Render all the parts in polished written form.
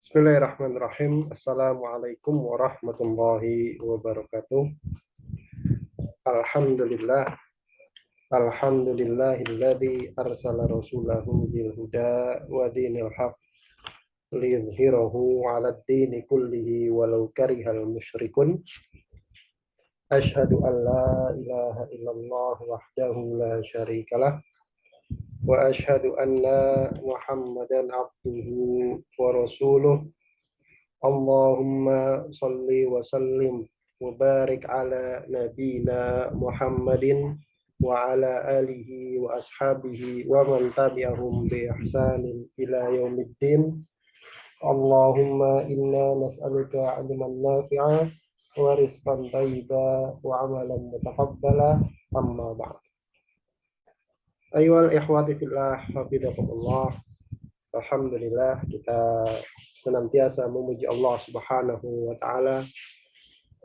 Bismillahirrahmanirrahim. Assalamualaikum warahmatullahi wabarakatuh. Alhamdulillah. Alhamdulillahilladzi arsala rasulahu bil huda wa dinil haq liyudhhirahu 'alad dini kullihi walau karihal musyrikun. Asyhadu an la ilaha illallah wahdahu la syarikalah wa asyhadu anna Muhammadan abduhu wa rasuluh. Allahumma salli wa sallim wa barik ala nabina Muhammadin wa ala alihi wa ashabihi wa man tabi'ahum bi ihsanin ila yaumiddin. Allahumma inna nas'aluka 'ilman nafi'a wa rizqan thayyiba wa 'amalan mutaqabbala, amma ba'd. Ayyuhal ikhwati fillah, hafizakumullah. Alhamdulillah, kita senantiasa memuji Allah Subhanahu wa taala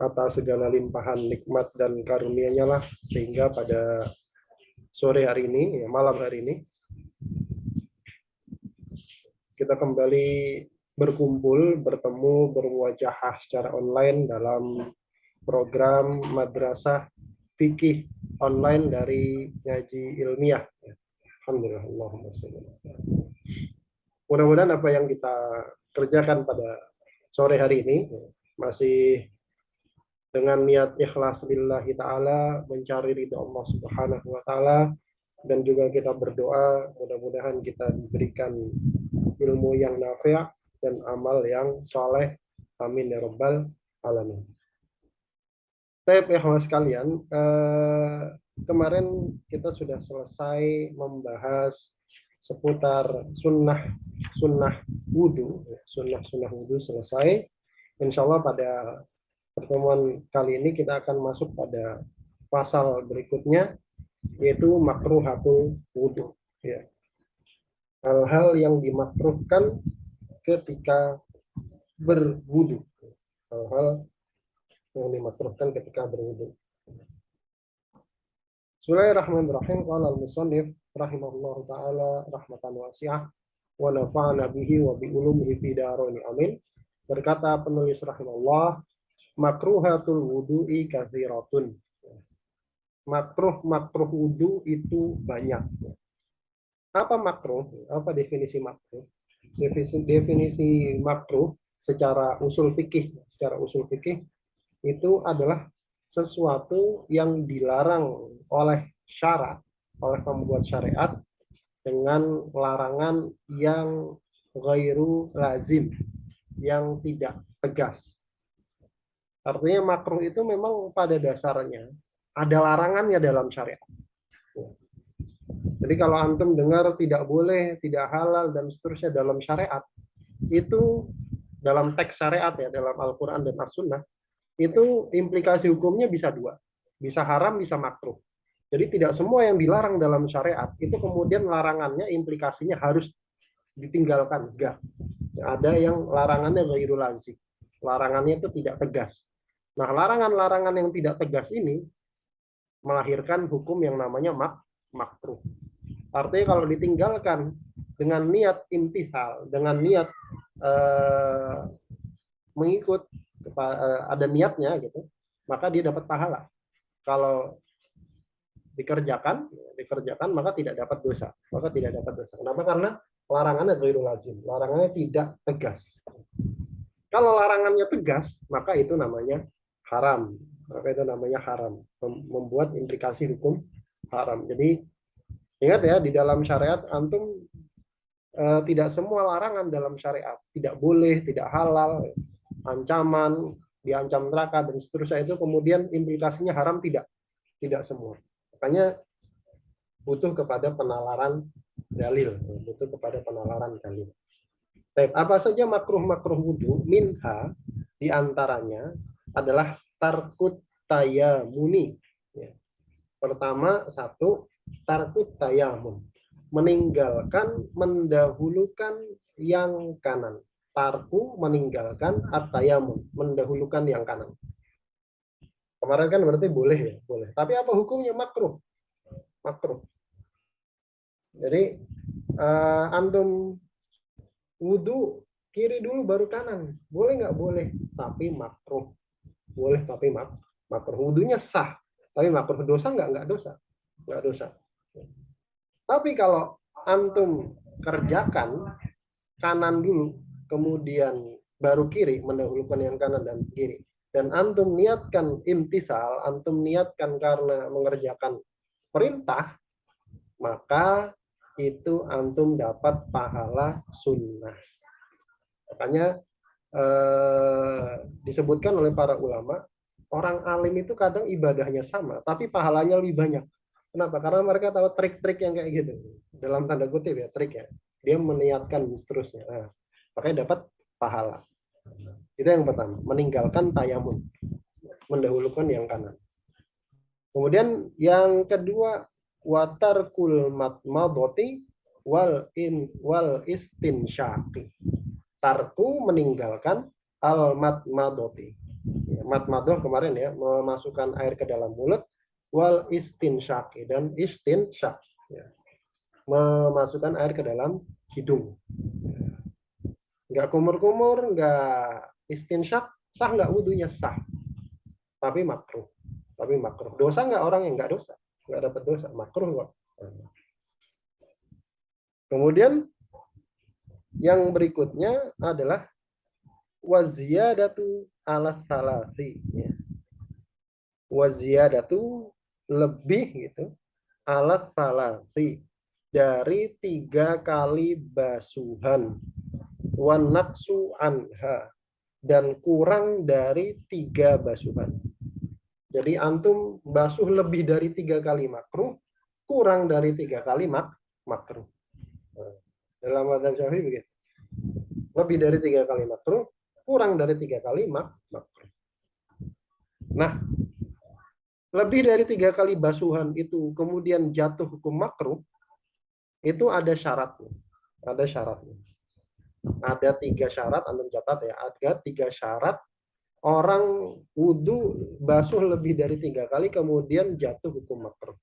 atas segala limpahan nikmat dan karunia-Nya lah, sehingga pada sore hari ini, malam hari ini, kita kembali berkumpul, bertemu, bermuajahah secara online dalam program Madrasah Fikih online dari Ngaji Ilmiah. Alhamdulillah, Allahumma sholli. Mudah-mudahan apa yang kita kerjakan pada sore hari ini masih dengan niat ikhlas lillahi ta'ala, mencari ridha Allah Subhanahu wa ta'ala, dan juga kita berdoa mudah-mudahan kita diberikan ilmu yang nafi' dan amal yang soleh. Amin ya rabbal alamin. Baik ikhwas sekalian, kemarin kita sudah selesai membahas seputar sunnah wudhu. Sunnah wudhu selesai. Insya Allah pada pertemuan kali ini kita akan masuk pada pasal berikutnya, yaitu makruhatul wudhu. Ya. Hal-hal yang dimakruhkan ketika berwudhu. Hal-hal yang dimakruhkan ketika berwudhu. Bismillahirrahmanirrahim. Qala al-musannif rahimahullahu taala rahmatan wasi'ah wa nafa'ana bihi wa bi ulumihi fi darain amin. Berkata penulis rahimahullah, makruhatul wudu'i katsiratun. Makruh wudu itu banyak. Apa makruh? Apa definisi makruh? Definisi makruh secara usul fikih, itu adalah sesuatu yang dilarang oleh syarat, oleh pembuat syariat, dengan larangan yang ghairu lazim, yang tidak tegas. Artinya makruh itu memang pada dasarnya ada larangannya dalam syariat. Jadi kalau antum dengar tidak boleh, tidak halal, dan seterusnya dalam syariat, itu dalam teks syariat ya, dalam Al-Quran dan As-Sunnah, itu implikasi hukumnya bisa dua. Bisa haram, bisa makruh. Jadi tidak semua yang dilarang dalam syariat, itu kemudian larangannya, implikasinya harus ditinggalkan. Enggak. Ada yang larangannya ghairu lazim. Larangannya itu tidak tegas. Nah, larangan-larangan yang tidak tegas ini melahirkan hukum yang namanya makruh. Artinya kalau ditinggalkan dengan niat imtithal, dengan niat mengikut, ada niatnya gitu, maka dia dapat pahala. Kalau dikerjakan maka tidak dapat dosa. Kenapa? Karena larangannya ghairu lazim, larangannya tidak tegas. Kalau larangannya tegas, maka itu namanya haram. Membuat implikasi hukum haram. Jadi ingat ya, di dalam syariat antum tidak semua larangan dalam syariat, tidak boleh, tidak halal, ancaman, diancam neraka dan seterusnya, itu kemudian implikasinya haram, tidak semua. Makanya butuh kepada penalaran dalil, Apa saja makruh wudhu? Minha, diantaranya adalah tarkut tayamuni. Ya. Pertama, satu, tarkut tayamun, mendahulukan yang kanan. Tarku, meninggalkan, at-tayamun, mendahulukan yang kanan. Kemarin kan berarti boleh ya, boleh. Tapi apa hukumnya? Makruh. Jadi antum wudu kiri dulu baru kanan. Boleh nggak? Boleh, tapi makruh. Boleh tapi makruh. Wudunya sah, tapi makruh. Dosa nggak dosa. Nggak dosa. Tapi kalau antum kerjakan kanan dulu, kemudian baru kiri, mendahulukan yang kanan dan kiri. Dan antum niatkan imtisal, antum niatkan karena mengerjakan perintah, maka itu antum dapat pahala sunnah. Makanya disebutkan oleh para ulama, orang alim itu kadang ibadahnya sama, tapi pahalanya lebih banyak. Kenapa? Karena mereka tahu trik-trik yang kayak gitu. Dalam tanda kutip ya, trik ya. Dia meniatkan seterusnya. Nah, makanya dapat pahala. Itu yang pertama, meninggalkan tayamun, mendahulukan yang kanan. Kemudian yang kedua, watarkul matmadoti wal istinsyaqi. Tarku meninggalkan al matmadoti. Matmadoh kemarin ya, memasukkan air ke dalam mulut, wal istinsyaqi, dan istinsyak ya, memasukkan air ke dalam hidung. Nggak kumur-kumur, nggak istinsyak, sah nggak wudunya? Sah, tapi makruh. Tapi makruh. Dosa nggak orang yang nggak dosa? Nggak dapat dosa, makruh kok. Kemudian yang berikutnya adalah waziyadatu ala salasi. Waziyadatu lebih gitu, ala salasi, dari 3 kali basuhan, wanaksu anha, dan kurang dari 3 basuhan. Jadi antum basuh lebih dari 3 kali makruh, kurang dari 3 kali makruh. Dalam mazhab Syafi'i begitu. Lebih dari 3 kali makruh, kurang dari 3 kali makruh. Nah, lebih dari 3 kali basuhan itu kemudian jatuh hukum makruh, itu ada syaratnya. Ada syaratnya. Ada 3 syarat, antum catat ya. Ada 3 syarat orang wudhu basuh lebih dari 3 kali kemudian jatuh hukum makruh.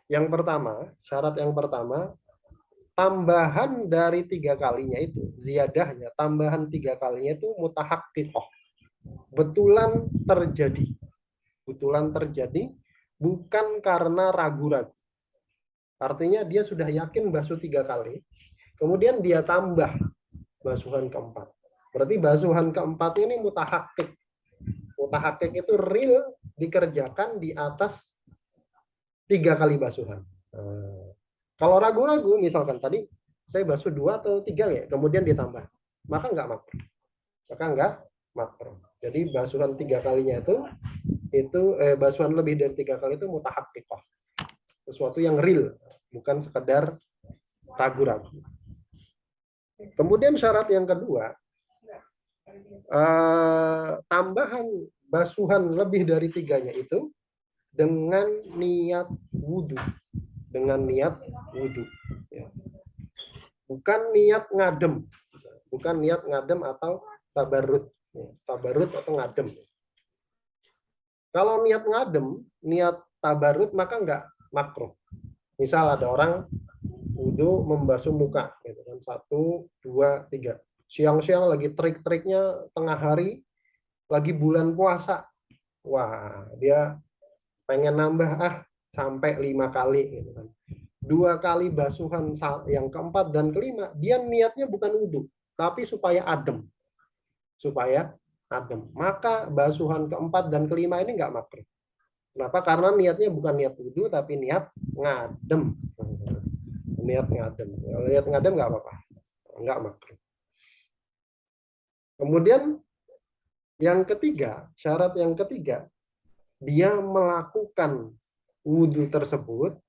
Yang pertama, syarat yang pertama, tambahan dari 3 kalinya itu, ziyadahnya, tambahan 3 kalinya itu mutahaqqiqah. Betulan terjadi. Betulan terjadi, bukan karena ragu-ragu. Artinya dia sudah yakin basuh 3 kali, kemudian dia tambah basuhan keempat. Berarti basuhan keempat ini mutahaqqiq. Mutahaqqiq itu real dikerjakan di atas 3 kali basuhan. Kalau ragu-ragu, misalkan tadi saya basuh 2 atau 3 ya, kemudian ditambah, maka nggak makruh. Maka nggak makruh. Jadi basuhan 3 kalinya itu basuhan lebih dari 3 kali itu mutahaqqiqah. Sesuatu yang real, bukan sekedar ragu-ragu. Kemudian syarat yang kedua, tambahan basuhan lebih dari 3-nya itu dengan niat wudhu. Dengan niat wudhu. Bukan niat ngadem. Bukan niat ngadem atau tabarrut. Tabarrut atau ngadem. Kalau niat ngadem, niat tabarrut, maka nggak makruh. Misal ada orang wudhu membasuh muka, gitu kan, 1, 2, 3. Siang-siang lagi trik-triknya tengah hari, lagi bulan puasa. Wah, dia pengen nambah sampai 5 kali, gitu kan. 2 kali basuhan yang keempat dan kelima, dia niatnya bukan wudhu, tapi supaya adem. Supaya adem. Maka basuhan keempat dan kelima ini nggak makruh. Kenapa? Karena niatnya bukan niat wudhu, tapi niat ngadem. Niat ngadem. Niat ngadem nggak apa-apa. Nggak makruh. Kemudian yang ketiga, syarat yang ketiga, dia melakukan wudhu tersebut,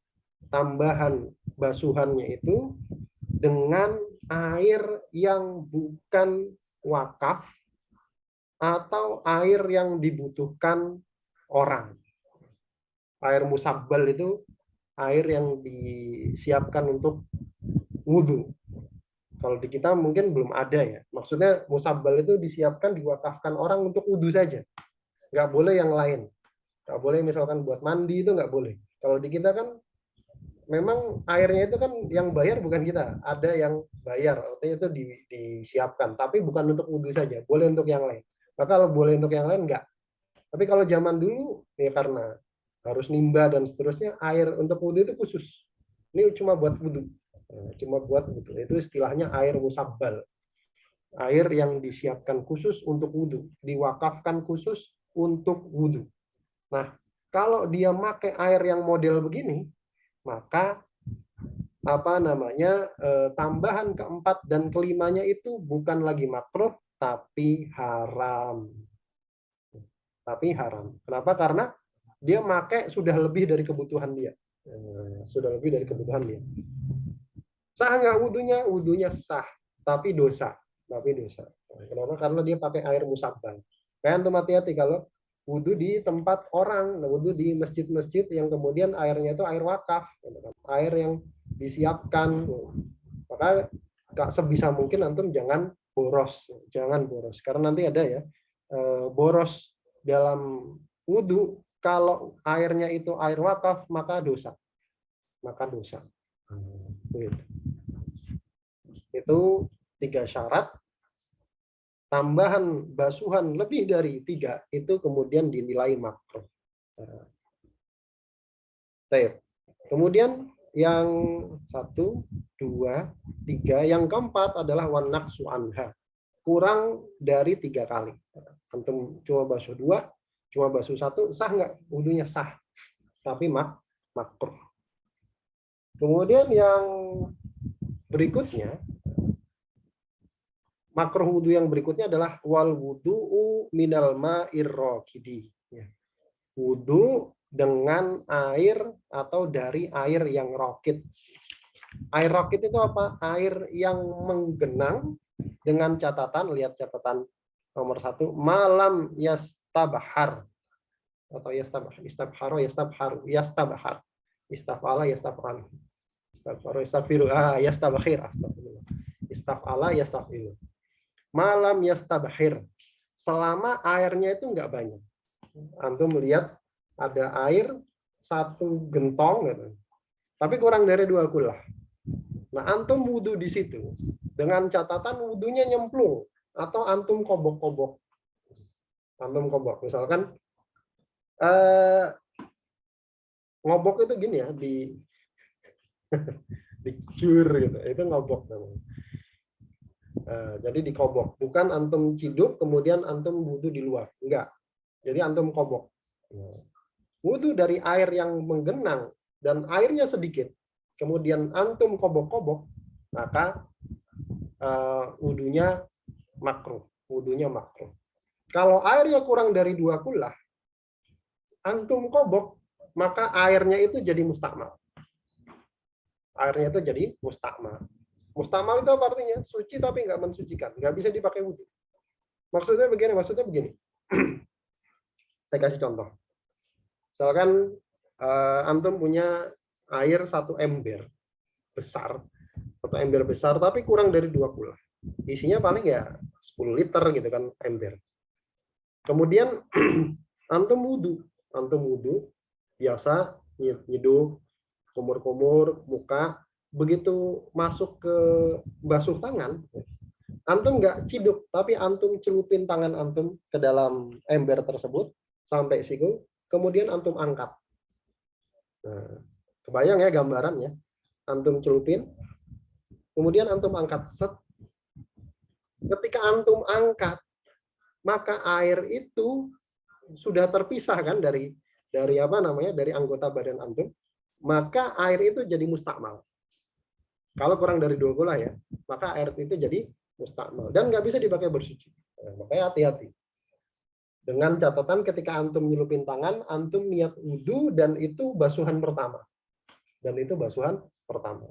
tambahan basuhannya itu dengan air yang bukan wakaf atau air yang dibutuhkan orang. Air musabbal itu air yang disiapkan untuk wudhu. Kalau di kita mungkin belum ada ya. Maksudnya musabbal itu disiapkan, diwakafkan orang untuk wudhu saja. Nggak boleh yang lain. Nggak boleh misalkan buat mandi, itu nggak boleh. Kalau di kita kan memang airnya itu kan yang bayar bukan kita, ada yang bayar, artinya itu disiapkan, tapi bukan untuk wudhu saja, boleh untuk yang lain. Maka kalau boleh untuk yang lain enggak. Tapi kalau zaman dulu ya karena harus nimba dan seterusnya, air untuk wudhu itu khusus. Ini cuma buat wudhu, cuma buat wudhu. Itu istilahnya air musabbal, air yang disiapkan khusus untuk wudhu, diwakafkan khusus untuk wudhu. Nah, kalau dia pakai air yang model begini, maka tambahan keempat dan kelimanya itu bukan lagi makruh tapi haram. Tapi haram. Kenapa? Karena dia pakai sudah lebih dari kebutuhan dia. Sudah lebih dari kebutuhan dia. Sah nggak wudhunya? Wudhunya sah, tapi dosa. Tapi dosa. Kenapa? Karena dia pakai air musabbal. Kayak antum hati-hati kalau wudhu di tempat orang, wudhu di masjid-masjid yang kemudian airnya itu air wakaf, air yang disiapkan. Maka sebisa mungkin antum jangan boros, karena nanti ada ya boros dalam wudhu. Kalau airnya itu air wakaf maka dosa, itu 3 syarat. Tambahan basuhan lebih dari 3 itu kemudian dinilai makruh. Kemudian yang 1, 2, 3, yang keempat adalah wanaksu anha, kurang dari 3 kali. Antum cuma basuh 2, cuma basuh 1, sah nggak? Wudhunya sah, tapi makruh. Kemudian yang berikutnya, makruh wudhu yang berikutnya adalah wal wudhu minal ma'ir raqidi. Wudhu dengan air atau dari air yang rokit. Air rokit itu apa? Air yang menggenang dengan catatan, lihat catatan nomor 1, malam yastabhar atau yastabharu, yastabhar, istafala, yastafal, istafharu, yastafiru, yastabhir, astagfirullah, istafala, yastafiru. Malam yastabhir, selama airnya itu enggak banyak. Antum melihat ada air 1 gentong gitu, tapi kurang dari 2 kulah. Nah, antum wudhu di situ dengan catatan wudhunya nyemplung atau antum kobok-kobok. Misalkan ngobok itu gini ya, dicur gitu, itu ngobok namanya. Jadi dikobok, bukan antum ciduk kemudian antum wudhu di luar, enggak. Jadi antum kobok. Wudhu dari air yang menggenang dan airnya sedikit, kemudian antum kobok-kobok, maka wudhunya makruh. Kalau airnya kurang dari 2 kulah, antum kobok, maka airnya itu jadi mustakmal. Mustakmal itu apa artinya? Suci tapi nggak mensucikan, nggak bisa dipakai wudhu. Maksudnya begini. Saya kasih contoh. Misalkan antum punya air 1 ember besar, tapi kurang dari 2 kulah. Isinya paling ya 10 liter gitu kan ember. Kemudian antum wudhu biasa, nyeduh, kumur-kumur muka, begitu masuk ke basuh tangan, antum nggak ciduk, tapi antum celupin tangan antum ke dalam ember tersebut sampai siku, kemudian antum angkat. Nah, kebayang ya gambarannya, antum celupin, kemudian antum angkat, set. Ketika antum angkat, maka air itu sudah terpisah kan dari anggota badan antum, maka air itu jadi mustakmal. Kalau kurang dari 2 kulah ya, maka air itu jadi mustakmal dan nggak bisa dipakai bersuci. Makanya hati-hati. Dengan catatan ketika antum nyelupin tangan, antum niat wudhu dan itu basuhan pertama.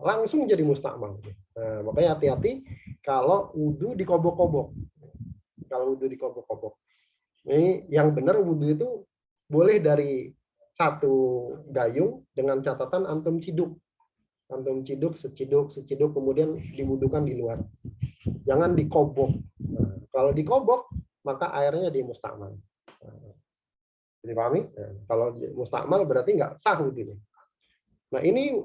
Langsung jadi mustakmal. Nah, makanya hati-hati kalau wudhu dikobok-kobok. Ini yang benar wudhu itu boleh dari 1 gayung dengan catatan antum ciduk. Seciduk, kemudian diwudukan di luar. Jangan dikobok. Nah, kalau dikobok, maka airnya di mustakmal. Dipahami? Nah, kalau mustakmal berarti nggak sah wudhunya. Nah, ini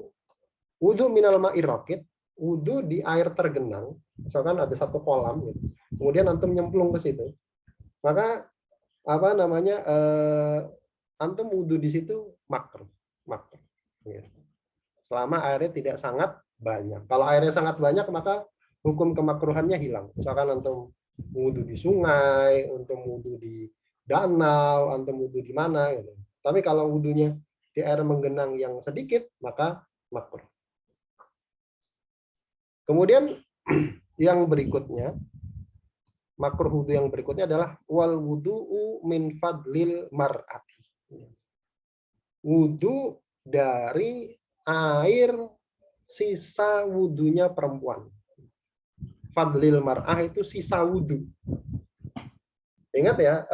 Wudu minal ma'ir rakid, wudu di air tergenang, misalkan ada satu kolam, gitu. Kemudian antum nyemplung ke situ, maka apa namanya antum wudu di situ makruh, makruh. Gitu. Selama airnya tidak sangat banyak. Kalau airnya sangat banyak, maka hukum kemakruhannya hilang. Misalkan antum wudu di sungai, antum wudu di danau, antum wudu di mana, gitu. Tapi kalau wudunya di air menggenang yang sedikit, maka makruh. Kemudian yang berikutnya, makruh wudu yang berikutnya adalah wal wudu'u min fadlil mar'ati. Wudu dari air sisa wudunya perempuan. Fadlil mar'ah itu sisa wudu. Ingat ya,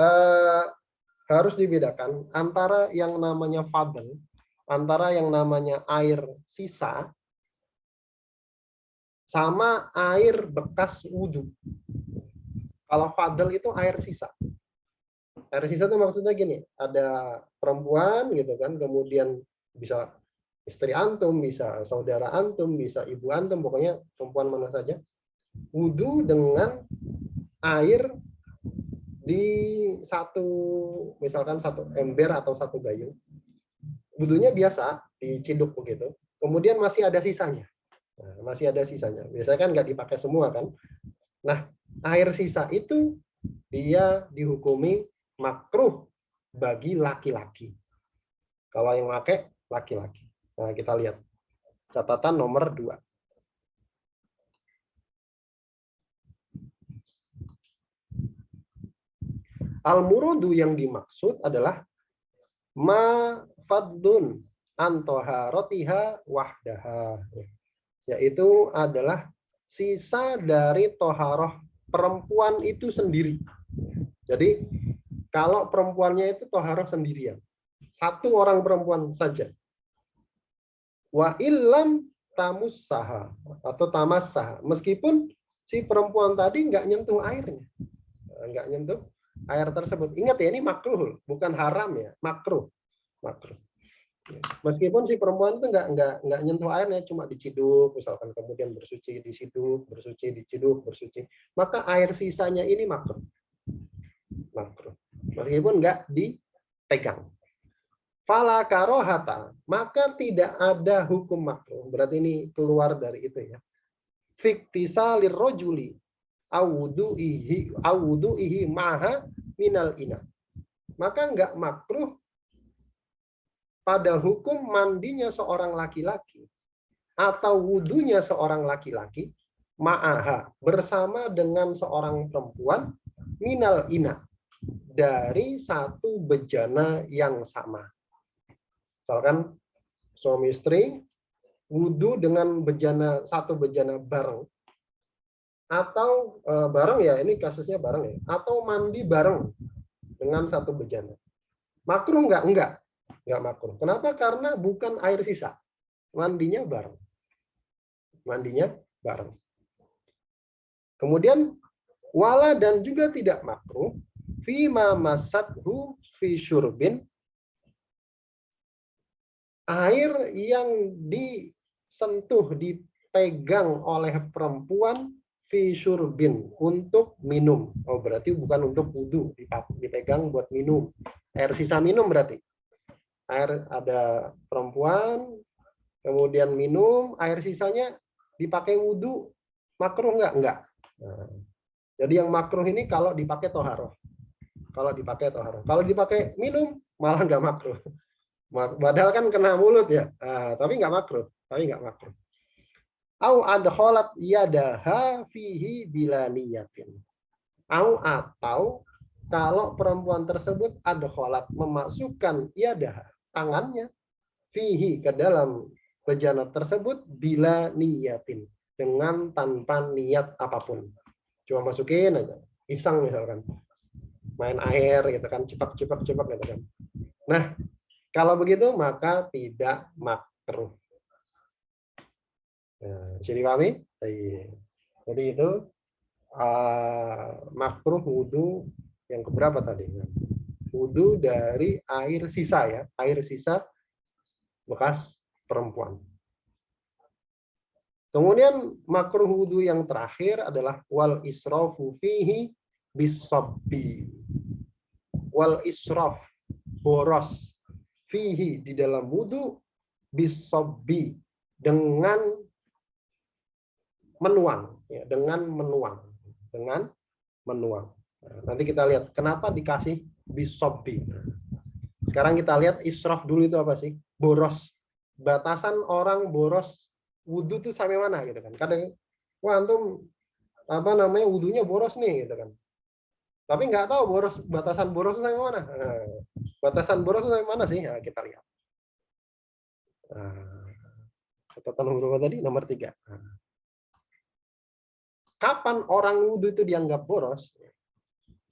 harus dibedakan antara yang namanya fadl, antara yang namanya air sisa, sama air bekas wudhu. Kalau fadl itu air sisa. Air sisa itu maksudnya gini, ada perempuan gitu kan, kemudian bisa istri antum, bisa saudara antum, bisa ibu antum, pokoknya perempuan mana saja, wudhu dengan air di satu, misalkan satu ember atau satu gayung. Wudhunya biasa, diciduk begitu, kemudian masih ada sisanya. Nah, masih ada sisanya. Biasanya kan nggak dipakai semua kan. Nah, air sisa itu dia dihukumi makruh bagi laki-laki. Kalau yang pakai laki-laki. Nah, kita lihat catatan nomor 2. Al-murudu yang dimaksud adalah ma faddun antoharotiha wahdaha, yaitu adalah sisa dari toharoh perempuan itu sendiri. Jadi kalau perempuannya itu toharoh sendirian, satu orang perempuan saja. Wa illam tamussaha atau tamassaha, meskipun si perempuan tadi nggak nyentuh airnya, nggak nyentuh air tersebut. Ingat ya, ini makruh, bukan haram ya, makruh, makruh. Meskipun si perempuan itu nggak nyentuh airnya, cuma diciduk, misalkan kemudian bersuci diciduk, bersuci diciduk, bersuci, maka air sisanya ini makruh, makruh. Meskipun nggak dipegang. Fala karohata, maka tidak ada hukum makruh. Berarti ini keluar dari itu ya. Fiktisalir rojuli awudu'ihi maha minal ina. Maka nggak makruh pada hukum mandinya seorang laki-laki atau wudhunya seorang laki-laki ma'aha bersama dengan seorang perempuan minal ina dari satu bejana yang sama. Misalkan suami istri wudhu dengan bejana, satu bejana bareng, atau bareng ya, ini kasusnya bareng ya, atau mandi bareng dengan satu bejana. Makruh nggak? Nggak makruh. Kenapa? Karena bukan air sisa. Mandinya bareng. Mandinya bareng. Kemudian wala dan juga tidak makruh fima masathu fi syurbin, air yang disentuh, dipegang oleh perempuan fi syurbin, untuk minum. Oh, berarti bukan untuk wudhu, dipegang buat minum. Air sisa minum berarti. Air, ada perempuan, kemudian minum, air sisanya dipakai wudhu, makruh nggak? Nggak. Nah, jadi yang makruh ini kalau dipakai toharoh. Kalau dipakai toharoh. Kalau dipakai minum, malah nggak makruh. Padahal kan kena mulut ya. Nah, tapi nggak makruh. Tapi nggak makruh. Au adkhalat yadaha fihi bila niyatin. Au atau kalau perempuan tersebut adkhalat, memasukkan yadaha, tangannya, fihi, ke dalam bejana tersebut, bila niyatin, dengan tanpa niat apapun. Cuma masukin aja, iseng misalkan. Main air gitu kan, cepak gitu kan. Nah, kalau begitu maka tidak makruh. Nah, bisa dipahami? Jadi itu makruh wudhu yang keberapa tadi? Wudhu dari air sisa ya, air sisa bekas perempuan. Kemudian makruh wudhu yang terakhir adalah wal israfu fihi bisabbi. Wal israf, boros, fihi, di dalam wudhu, bisabbi, dengan menuang, ya, dengan menuang. Nah, nanti kita lihat kenapa dikasih bisabbi. Sekarang kita lihat israf dulu itu apa sih? Boros. Batasan orang boros wudhu tuh sampai mana gitu kan? Kadang, wah antum apa namanya wudhunya boros nih gitu kan. Tapi nggak tahu batasan boros itu sampai mana. Nah, batasan boros itu sampai mana sih? Nah, kita lihat. Nah, catatan nomor berapa tadi? Nomor 3. Nah, kapan orang wudhu itu dianggap boros?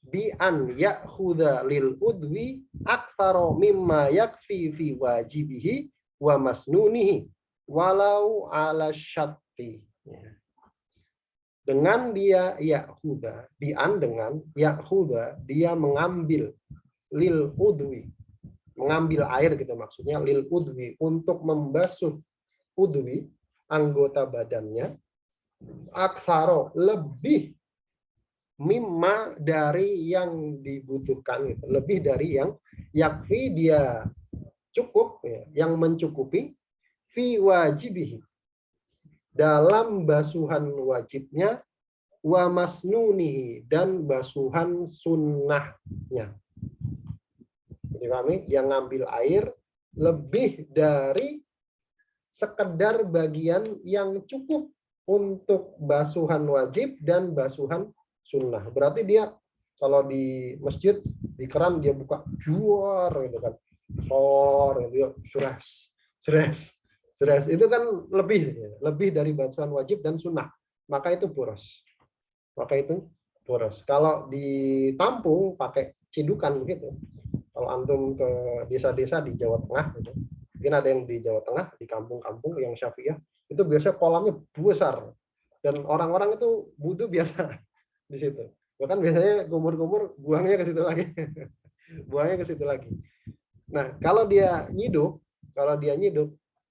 Bi an ya'khudha lil udwi aktsara mimma yakfi fi wajibihi wa masnunihi walau ala syatti. Dengan dia ya'khudha, bi'an dengan ya'khudha, dia mengambil lil udwi, mengambil air gitu maksudnya, lil udwi, untuk membasuh udwi, anggota badannya, aktsara, lebih, mimma, dari yang dibutuhkan gitu. Lebih dari yang yakfi, dia cukup ya, yang mencukupi, fi wajibihi, dalam basuhan wajibnya, wa masnunihi, dan basuhan sunnahnya. Jadi kami yang ngambil air lebih dari sekedar bagian yang cukup untuk basuhan wajib dan basuhan sunnah. Berarti dia kalau di masjid di keran dia buka juar gitu kan, sor gitu, stres itu kan lebih dari basuhan wajib dan sunnah, maka itu boros. Kalau ditampung pakai cidukan begitu, kalau antum ke desa-desa di Jawa Tengah gitu, mungkin ada yang di Jawa Tengah, di kampung-kampung yang Syafi'iyah, itu biasanya kolamnya besar dan orang-orang itu wudhu biasa di situ. Bahkan biasanya kumur-kumur buangnya ke situ lagi. Buangnya ke situ lagi. Nah, kalau dia nyiduk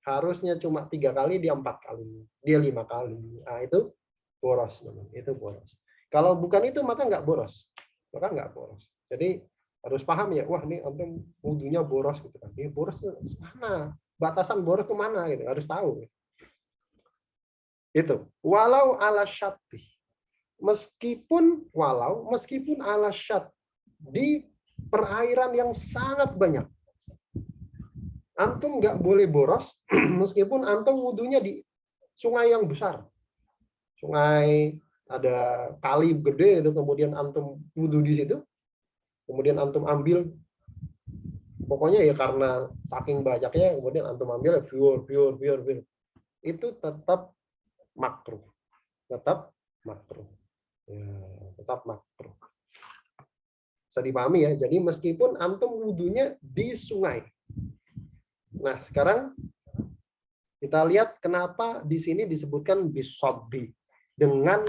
harusnya cuma 3 kali, dia 4 kali, dia 5 kali. Nah, itu boros, itu boros. Kalau bukan itu maka nggak boros. Jadi harus paham ya, wah ini antum wudhunya boros gitu kan. Ini boros mana? Batasan boros itu mana gitu, harus tahu. Itu. Walau ala syatti. Meskipun ala syat, di perairan yang sangat banyak. Antum nggak boleh boros meskipun antum wudhunya di sungai yang besar. Sungai, ada kali gede itu, kemudian antum wudhu di situ, kemudian antum ambil, pokoknya ya karena saking banyaknya, kemudian antum ambil pure, itu tetap makruh, tetap makruh. Bisa dipahami ya. Jadi meskipun antum wudhunya di sungai. Nah sekarang kita lihat kenapa di sini disebutkan bisabbi, dengan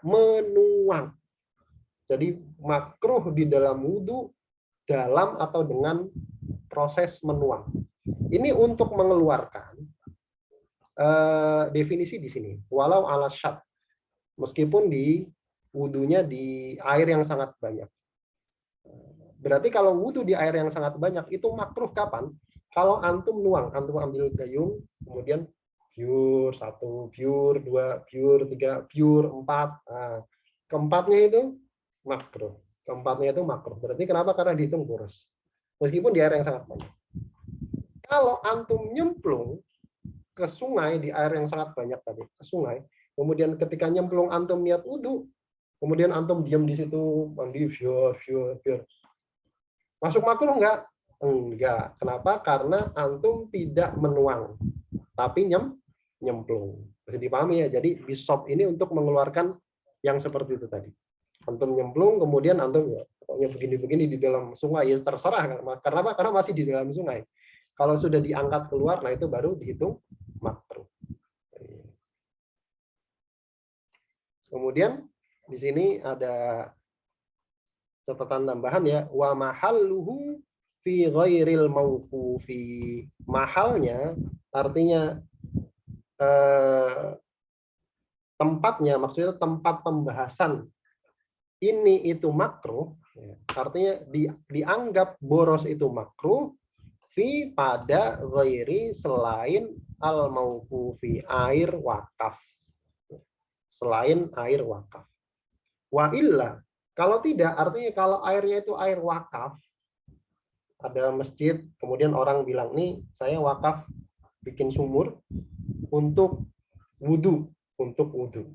menuang. Jadi makruh di dalam wudhu dalam atau dengan proses menuang. Ini untuk mengeluarkan definisi di sini. Walau ala syat, meskipun di wudhunya di air yang sangat banyak. Berarti kalau wudhu di air yang sangat banyak itu makruh kapan? Kalau antum nuang, antum ambil gayung, kemudian pure 1, pure 2, pure 3, pure 4. Nah, keempatnya itu makruh. Berarti kenapa? Karena dihitung boros. Meskipun di air yang sangat banyak. Kalau antum nyemplung ke sungai di air yang sangat banyak tadi, ke sungai, kemudian ketika nyemplung antum niat wudhu, kemudian antum diam di situ, mandi, pure. Masuk makruh enggak? Enggak. Kenapa? Karena antum tidak menuang, tapi nyemplung. Bisa dipahami ya. Jadi bisop ini untuk mengeluarkan yang seperti itu tadi. Antum nyemplung, kemudian antum ya, pokoknya begini-begini di dalam sungai, ya terserah. Karena apa? Karena masih di dalam sungai. Kalau sudah diangkat keluar, nah itu baru dihitung makruh. Kemudian di sini ada catatan tambahan ya, wa mahalluhu fi ghairil mauqufi. Mahalnya artinya tempatnya, maksudnya tempat pembahasan ini itu makruh, artinya dianggap boros itu makruh fi pada ghairi selain al mauqufi air wakaf, selain air wakaf. Wa illa, kalau tidak, artinya kalau airnya itu air wakaf, ada masjid kemudian orang bilang nih saya wakaf bikin sumur untuk wudhu, untuk wudhu.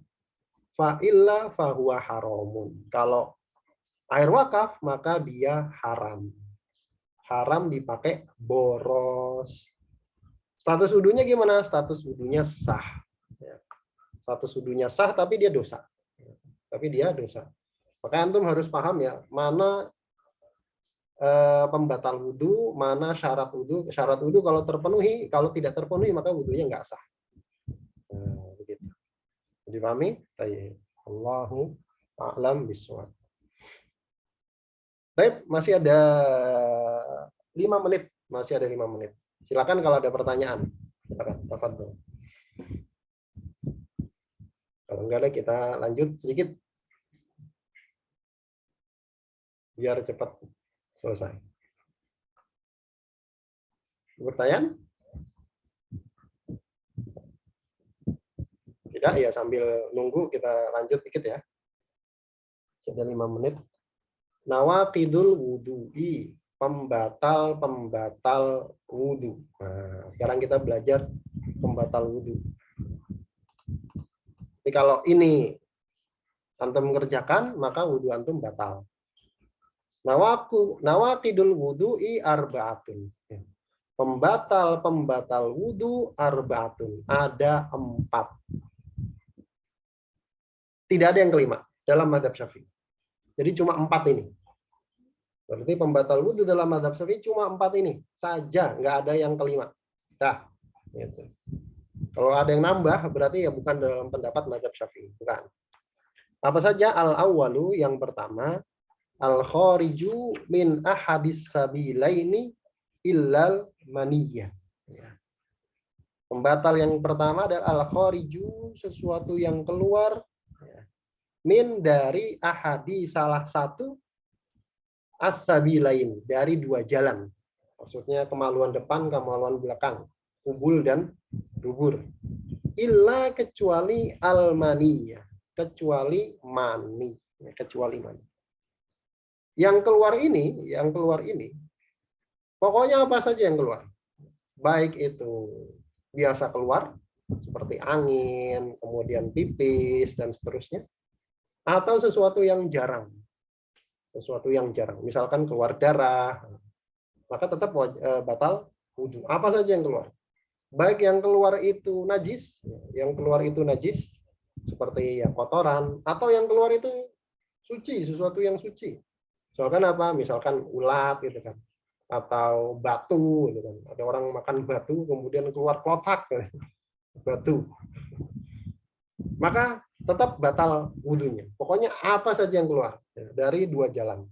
Fa illa fahuwa haramun. Kalau air wakaf maka dia haram. Haram dipakai boros. Status wudhunya gimana? Status wudhunya sah. Status wudhunya sah tapi dia dosa. Tapi dia dosa. Maka antum harus paham ya, mana pembatal wudhu, mana syarat wudhu. Syarat wudhu kalau terpenuhi, kalau tidak terpenuhi maka wudhunya nggak sah. Nah, begitu. Dipahami? Allahu a'lam bishawab. Baik, masih ada 5 menit. Masih ada 5 menit. Silakan kalau ada pertanyaan. Silakan, tafadhol. Kalau enggak ada kita lanjut sedikit. Biar cepat selesai. Pertanyaan? Tidak ya, sambil nunggu kita lanjut dikit ya. Sudah 5 menit. Nawaqidul wudu'i, pembatal wudu. Nah, sekarang kita belajar pembatal wudu. Jadi kalau ini antum mengerjakan, maka wudu antum batal. Nawaqidul wudu'i arba'atun. Pembatal wudu arba'atun. Ada 4. Tidak ada yang kelima dalam mazhab Syafi'i. Jadi cuma 4 ini. Berarti pembatal wudhu dalam mazhab Syafi'i cuma 4 ini saja, nggak ada yang kelima. Dah, gitu. Kalau ada yang nambah berarti ya bukan dalam pendapat mazhab Syafi'i, bukan. Apa saja? Al-awwalu, yang pertama, al-khariju min ahadis sabilaini illal maniyah. Pembatal yang pertama adalah al-khariju, sesuatu yang keluar min dari ahadi, salah satu, as-sabilain, dari 2 jalan. Maksudnya kemaluan depan, kemaluan belakang, kubul dan dubur. Illa, kecuali al-maniyah, kecuali mani, kecuali mani. Yang keluar ini, pokoknya apa saja yang keluar. Baik itu biasa keluar, seperti angin, kemudian pipis, dan seterusnya. Atau sesuatu yang jarang. Sesuatu yang jarang. Misalkan keluar darah, maka tetap batal wudhu. Apa saja yang keluar. Baik yang keluar itu najis, seperti ya kotoran, atau yang keluar itu suci, sesuatu yang suci. Misalkan apa? Misalkan ulat gitu kan. Atau batu gitu kan. Ada orang makan batu kemudian keluar klotak batu. Maka tetap batal wudhunya. Pokoknya apa saja yang keluar dari 2 jalan.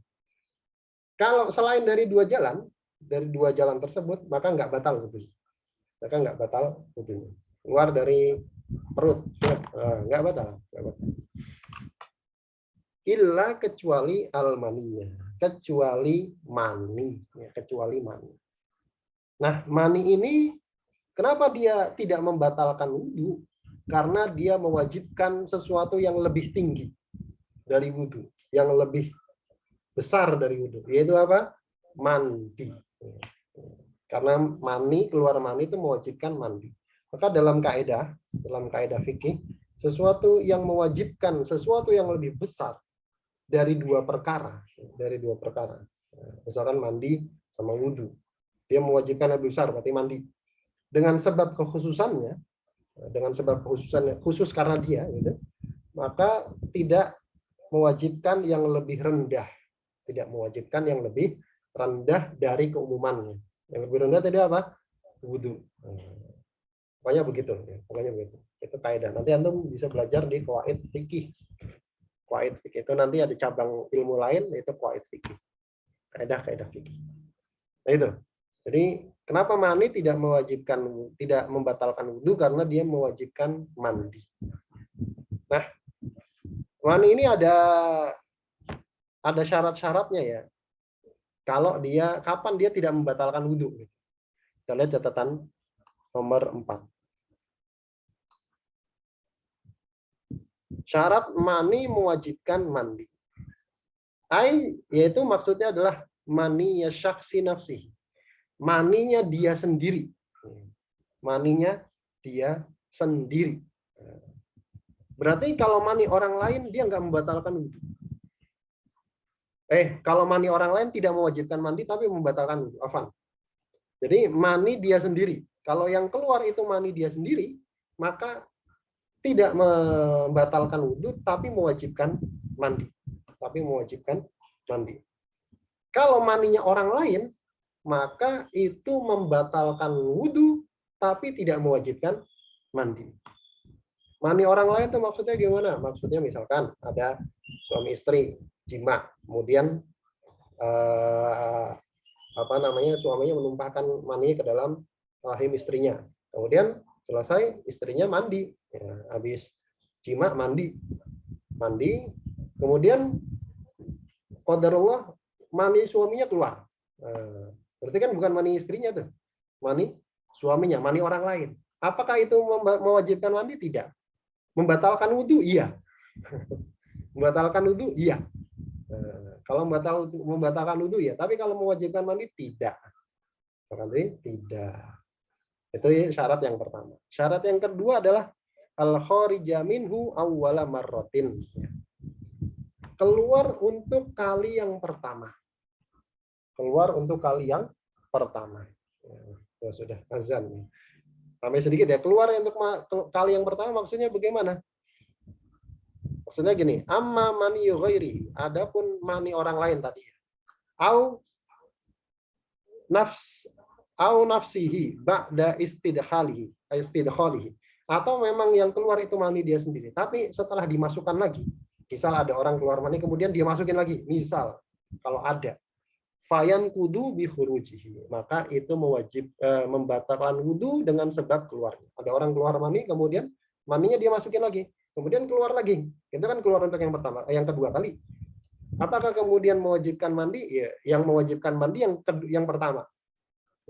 Kalau selain dari 2 jalan tersebut, maka nggak batal wudhunya. Maka nggak batal wudhunya. Keluar dari perut, nggak batal. Illa, kecuali al-maniyah, kecuali mani. Nah, mani ini kenapa dia tidak membatalkan wudhu? Karena dia mewajibkan sesuatu yang lebih tinggi dari wudhu, yang lebih besar dari wudhu, yaitu apa? Mandi. Karena keluar mani itu mewajibkan mandi. Maka dalam kaidah fikih, sesuatu yang mewajibkan sesuatu yang lebih besar dari 2 perkara, misalkan mandi sama wudhu, dia mewajibkan lebih besar, berarti mandi. Dengan sebab kekhususannya, khusus karena dia, gitu, maka tidak mewajibkan yang lebih rendah, dari keumumannya. Yang lebih rendah tadi apa? Wudhu. Pokoknya begitu. Itu kaidah. Nanti antum bisa belajar di qawaid fikih. Qawaid fikih itu nanti ada cabang ilmu lain, yaitu qawaid fikih. Kaidah fikih. Nah itu. Jadi kenapa mani tidak membatalkan wudhu? Karena dia mewajibkan mandi. Mani ini ada syarat-syaratnya ya. Kalau kapan dia tidak membatalkan wudhu. Kita lihat catatan nomor 4. Syarat mani mewajibkan mandi. Yaitu maksudnya adalah mani ya syaksi nafsi. Maninya dia sendiri. Maninya dia sendiri. Berarti kalau mani orang lain dia nggak membatalkan wudhu. Kalau mani orang lain tidak mewajibkan mandi tapi membatalkan wudhu. Afan. Jadi mani dia sendiri. Kalau yang keluar itu mani dia sendiri, maka tidak membatalkan wudhu tapi mewajibkan mandi. Kalau maninya orang lain, maka itu membatalkan wudhu tapi tidak mewajibkan mandi. Mani orang lain itu maksudnya gimana? Maksudnya misalkan ada suami istri jima, kemudian suaminya menumpahkan mani ke dalam rahim istrinya. Kemudian selesai istrinya mandi, habis jima mandi, kemudian qadarullah mani suaminya keluar. Berarti kan bukan mani istrinya tuh, mani suaminya, mani orang lain. Apakah itu mewajibkan mandi? Tidak. Membatalkan wudhu? Iya. Membatalkan wudhu? Iya. Kalau membatalkan wudhu ya, tapi kalau mewajibkan mandi tidak. Berarti tidak. Itu syarat yang pertama. Syarat yang kedua adalah al-kharija minhu awwala marratin. Keluar untuk kali yang pertama. Ya, sudah azan. Sampai sedikit ya. Keluar untuk kali yang pertama maksudnya bagaimana? Maksudnya gini, amma mani ghairi, adapun mani orang lain tadi. Au nafsihi ba'da istidkhalihi. Atau memang yang keluar itu mani dia sendiri, tapi setelah dimasukkan lagi. Misal ada orang keluar mani kemudian dia masukin lagi. Misal kalau ada fayan kudu bi khurujihi, maka itu membatalkan wudu dengan sebab keluarnya. Ada orang keluar mani kemudian maninya dia masukin lagi. Kemudian keluar lagi. Itu kan keluar untuk yang pertama, yang kedua kali. Apakah kemudian mewajibkan mandi? Ya, yang mewajibkan mandi yang pertama.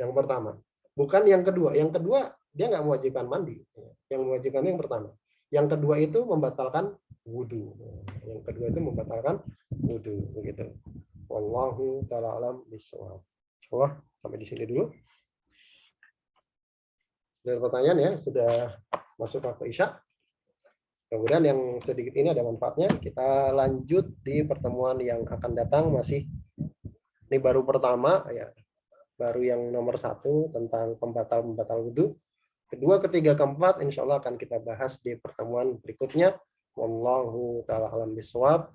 Yang pertama. Bukan yang kedua. Yang kedua dia nggak mewajibkan mandi. Yang mewajibkan yang pertama. Yang kedua itu membatalkan wudu. Begitu. Wallahu ta'ala alam bishawab. Insyaallah sampai di sini dulu. Sudah ada pertanyaan ya, sudah masuk waktu Isya. Kemudian yang sedikit ini ada manfaatnya. Kita lanjut di pertemuan yang akan datang. Ini baru pertama ya, baru yang nomor 1 tentang pembatal wudu. Kedua, ketiga, keempat insya Allah akan kita bahas di pertemuan berikutnya. Wallahu ta'ala alam bishawab.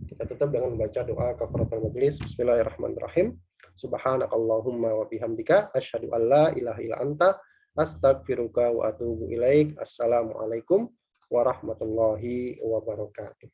Kita tutup dengan membaca doa kafaratul majelis. Bismillahirrahmanirrahim. Subhanakallahumma wa bihamdika asyhadu an la ilaha illa anta astaghfiruka wa atubu ilaik. Assalamualaikum warahmatullahi wabarakatuh.